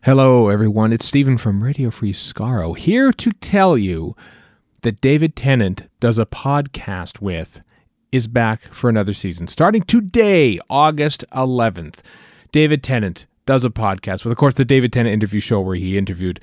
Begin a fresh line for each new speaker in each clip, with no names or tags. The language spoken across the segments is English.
Hello, everyone. It's Stephen from Radio Free Scaro, here to tell you that David Tennant does a podcast with is back for another season. Starting today, August 11th, David Tennant does a podcast with, of course, the David Tennant Interview Show, where he interviewed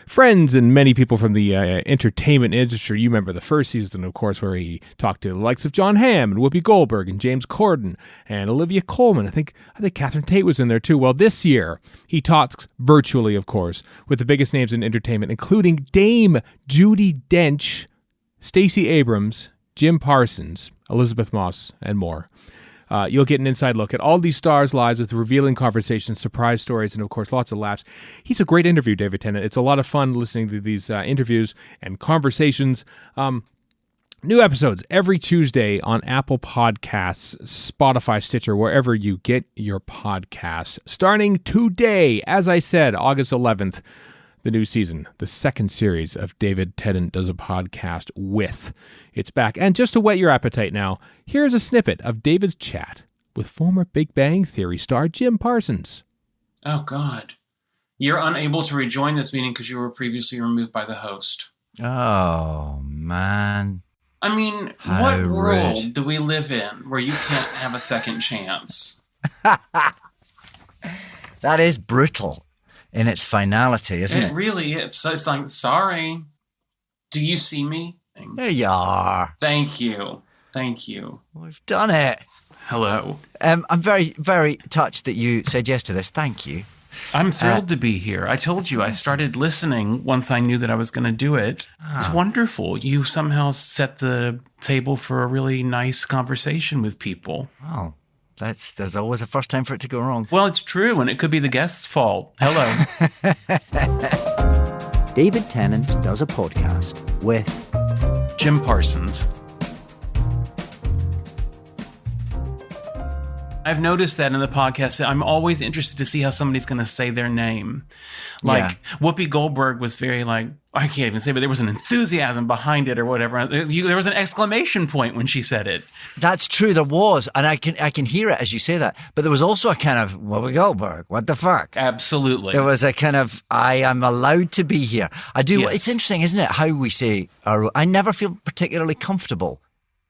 friends and many people from the entertainment industry. You remember the first season, of course, where he talked to the likes of John Hamm and Whoopi Goldberg and James Corden and Olivia Colman. I think Catherine Tate was in there too. Well, this year he talks virtually, of course, with the biggest names in entertainment, including Dame Judi Dench, Stacey Abrams, Jim Parsons, Elizabeth Moss, and more. You'll get an inside look at all these stars' lives with revealing conversations, surprise stories, and, of course, lots of laughs. He's a great interview, David Tennant. It's a lot of fun listening to these interviews and conversations. New episodes every Tuesday on Apple Podcasts, Spotify, Stitcher, wherever you get your podcasts. Starting today, as I said, August 11th, the new season, the second series of David Tennant Does a Podcast With. It's back. And just to whet your appetite now, here's a snippet of David's chat with former Big Bang Theory star Jim Parsons.
Oh, God. You're unable to rejoin this meeting because you were previously removed by the host.
Oh, man.
I mean, what world do we live in where you can't have a second chance?
That is brutal in its finality, isn't it?
It really is. It's like, sorry. Do you see me?
There you are.
Thank you. Thank you.
We've done it.
Hello.
I'm very, very touched that you said yes to this. Thank you.
I'm thrilled to be here. I told you I started listening once I knew that I was going to do it. It's wonderful. You somehow set the table for a really nice conversation with people.
Oh, there's always a first time for it to go wrong.
Well, it's true, and it could be the guest's fault. Hello.
David Tennant Does a Podcast with
Jim Parsons. I've noticed that in the podcast. I'm always interested to see how somebody's going to say their name. Like, Whoopi Goldberg was very I can't even say, but there was an enthusiasm behind it or whatever. There was an exclamation point when she said it.
That's true, there was. And I can hear it as you say that. But there was also a kind of, Whoopi Goldberg, what the fuck?
Absolutely.
There was a kind of, I am allowed to be here. I do.
Yes.
It's interesting, isn't it, how we say, I never feel particularly comfortable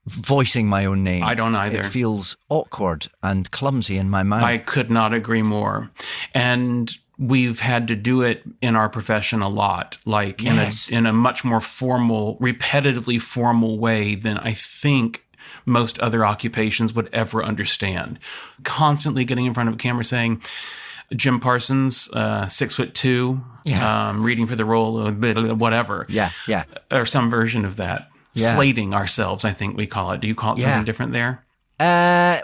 voicing my own name.
I don't either.
It feels awkward and clumsy in my mouth.
I could not agree more. And we've had to do it in our profession a lot, in a much more formal, repetitively formal way than I think most other occupations would ever understand. Constantly getting in front of a camera saying, Jim Parsons, 6'2", reading for the role of whatever.
Yeah.
Or some version of that.
Yeah.
Slating ourselves, I think we call it. Do you call it something different there?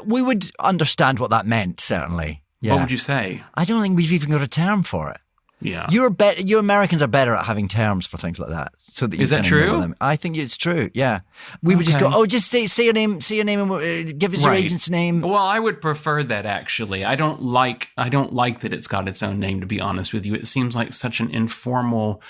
We would understand what that meant, certainly. Yeah.
What would you say?
I don't think we've even got a term for it.
Yeah.
You Americans are better at having terms for things like that. So that
Is that true?
I think it's true, yeah. We would just go, just say your name and give us your agent's name.
Well, I would prefer that, actually. I don't like that it's got its own name, to be honest with you. It seems like such an informal,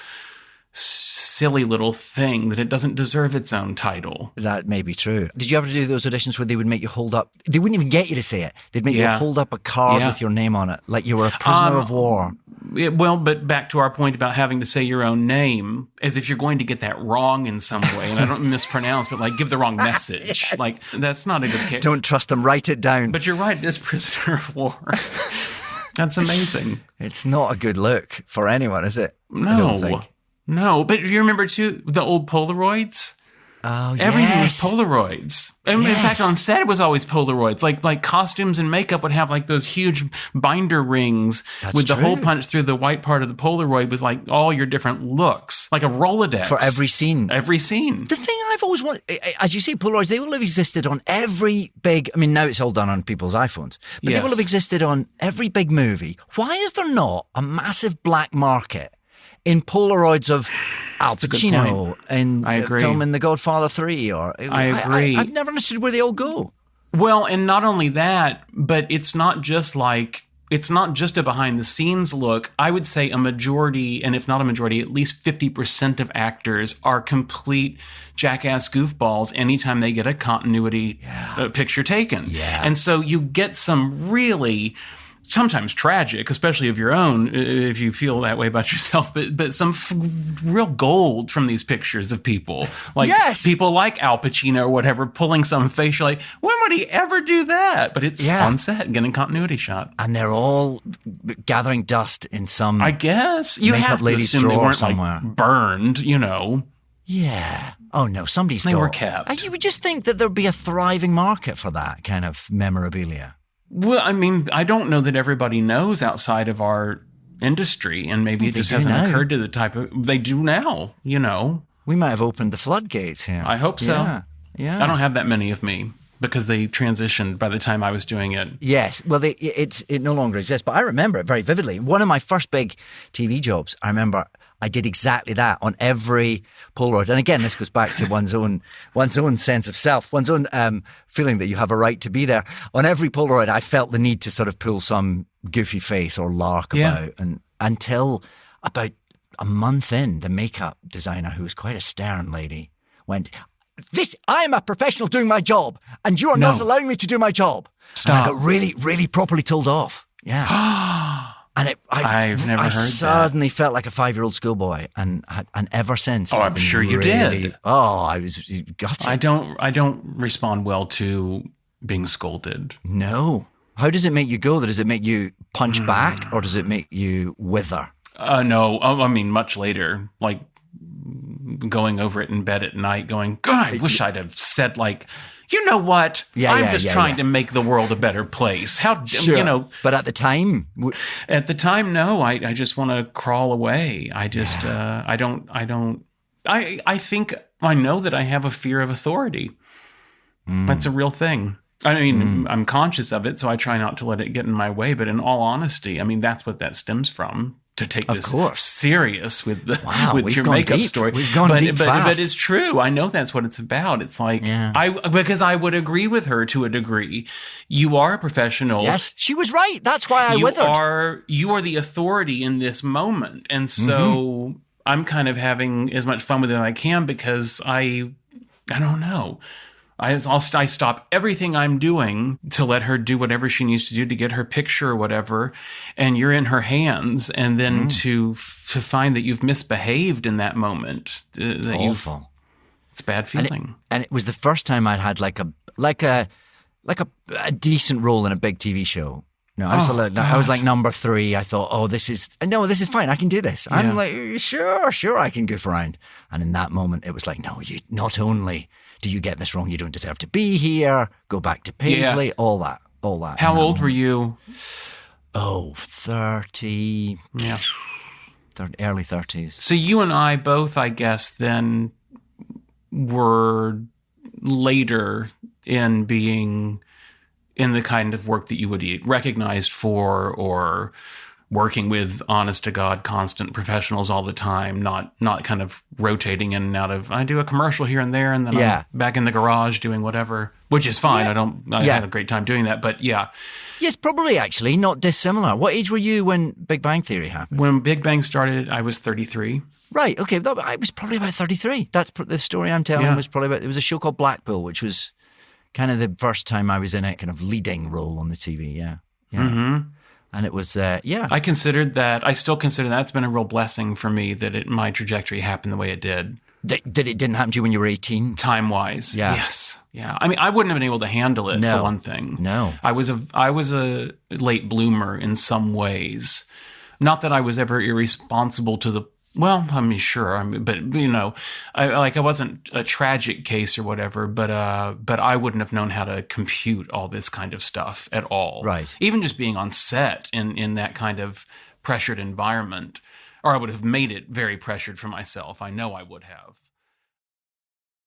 silly little thing that it doesn't deserve its own title.
That may be true. Did you ever do those auditions where they would make you hold up? They wouldn't even get you to say it. They'd make you hold up a card with your name on it, like you were a prisoner of war.
But back to our point about having to say your own name, as if you're going to get that wrong in some way. And I don't mispronounce, but give the wrong message. Yes. That's not a good case.
Don't trust them. Write it down.
But you're right. It is prisoner of war. That's amazing.
It's not a good look for anyone, is it?
No.
I don't think.
No, but you remember, too, the old Polaroids?
Oh,
Everything was Polaroids. And in fact, on set, it was always Polaroids. Like costumes and makeup would have those huge binder rings with the hole punched through the white part of the Polaroid with all your different looks, like a Rolodex.
For every scene.
Every scene.
The thing I've always wanted, as you say, Polaroids, they will have existed on every big, now it's all done on people's iPhones, but they will have existed on every big movie. Why is there not a massive black market in Polaroids of Al Pacino in filming The Godfather 3?
I agree.
I've never understood where they all go.
Well, and not only that, but it's not just a behind the scenes look. I would say a majority, and if not a majority, at least 50% of actors are complete jackass goofballs anytime they get a continuity picture taken.
Yeah.
And so you get some really sometimes tragic, especially of your own, if you feel that way about yourself, but some real gold from these pictures of people. Like people like Al Pacino or whatever, pulling some face. You're like, when would he ever do that? But it's on set, getting continuity shot.
And they're all gathering dust in some,
I guess. You have to assume they weren't
somewhere.
Like burned, you know.
Yeah. Oh, no,
They were kept.
You would just think that there'd be a thriving market for that kind of memorabilia.
Well, I mean, I don't know that everybody knows outside of our industry, and maybe it just hasn't occurred to the type of... They do now, you know.
We might have opened the floodgates here.
I hope so.
Yeah.
I don't have that many of me because they transitioned by the time I was doing it.
Yes. Well, it no longer exists, but I remember it very vividly. One of my first big TV jobs, I remember I did exactly that on every Polaroid. And again, this goes back to one's own sense of self, one's own feeling that you have a right to be there. On every Polaroid, I felt the need to sort of pull some goofy face or lark about. And until about a month in, the makeup designer, who was quite a stern lady, went, I am a professional doing my job, and you are not allowing me to do my job.
Stop.
And I got really, really properly told off. Yeah. And
I've never heard that.
I suddenly felt like a 5-year-old schoolboy, and ever since.
Oh, I'm sure you did.
Oh, I was gutted.
I don't respond well to being scolded.
No. How does it make you go? Does it make you punch back, or does it make you wither?
No. I mean, much later, like going over it in bed at night, going, God, I wish I'd have said like, you know what? I'm just trying to make the world a better place. You know?
But at the time,
no. I just want to crawl away. I just, I think I know that I have a fear of authority. That's a real thing. I mean, I'm conscious of it, so I try not to let it get in my way. But in all honesty, I mean, that's what that stems from. To take this serious with your makeup story.
We've gone deep fast.
But it's true. I know that's what it's about. It's like, because I would agree with her to a degree. You are a professional.
Yes, she was right. That's why I withered.
You are the authority in this moment. And so I'm kind of having as much fun with it as I can because I don't know. I stop everything I'm doing to let her do whatever she needs to do to get her picture or whatever, and you're in her hands, and then to find that you've misbehaved in that moment,
awful.
It's a bad feeling.
And it was the first time I'd had like a decent role in a big TV show. No, I was like number 3. I thought, this is fine. I can do this. Yeah. I'm like, sure, I can goof around. And in that moment, it was like, no, you not only do you get this wrong, you don't deserve to be here. Go back to Paisley. All that.
How old were you?
30.
Yeah.
Early 30s.
So you and I both, I guess, then were later in being in the kind of work that you would be recognized for, or working with honest to God, constant professionals all the time, not kind of rotating in and out of, I do a commercial here and there, and then I'm back in the garage doing whatever, which is fine. I had a great time doing that, but yeah.
Yes, probably actually not dissimilar. What age were you when Big Bang Theory happened?
When Big Bang started, I was 33.
Right. Okay. I was probably about 33. That's the story I'm telling was probably about, there was a show called Blackpool, which was kind of the first time I was in a kind of leading role on the TV. Yeah. Mm-hmm. And it was, I still consider that's been a real blessing for me that my trajectory happened the way it did. That it didn't happen to you when you were 18?
Time-wise.
Yeah.
Yes. Yeah. I mean, I wouldn't have been able to handle it, for one thing.
No.
I was a late bloomer in some ways. Not that I was ever irresponsible to the, well, I mean, sure. But you know, I wasn't a tragic case or whatever, but I wouldn't have known how to compute all this kind of stuff at all.
Right.
Even just being on set in that kind of pressured environment, or I would have made it very pressured for myself. I know I would have.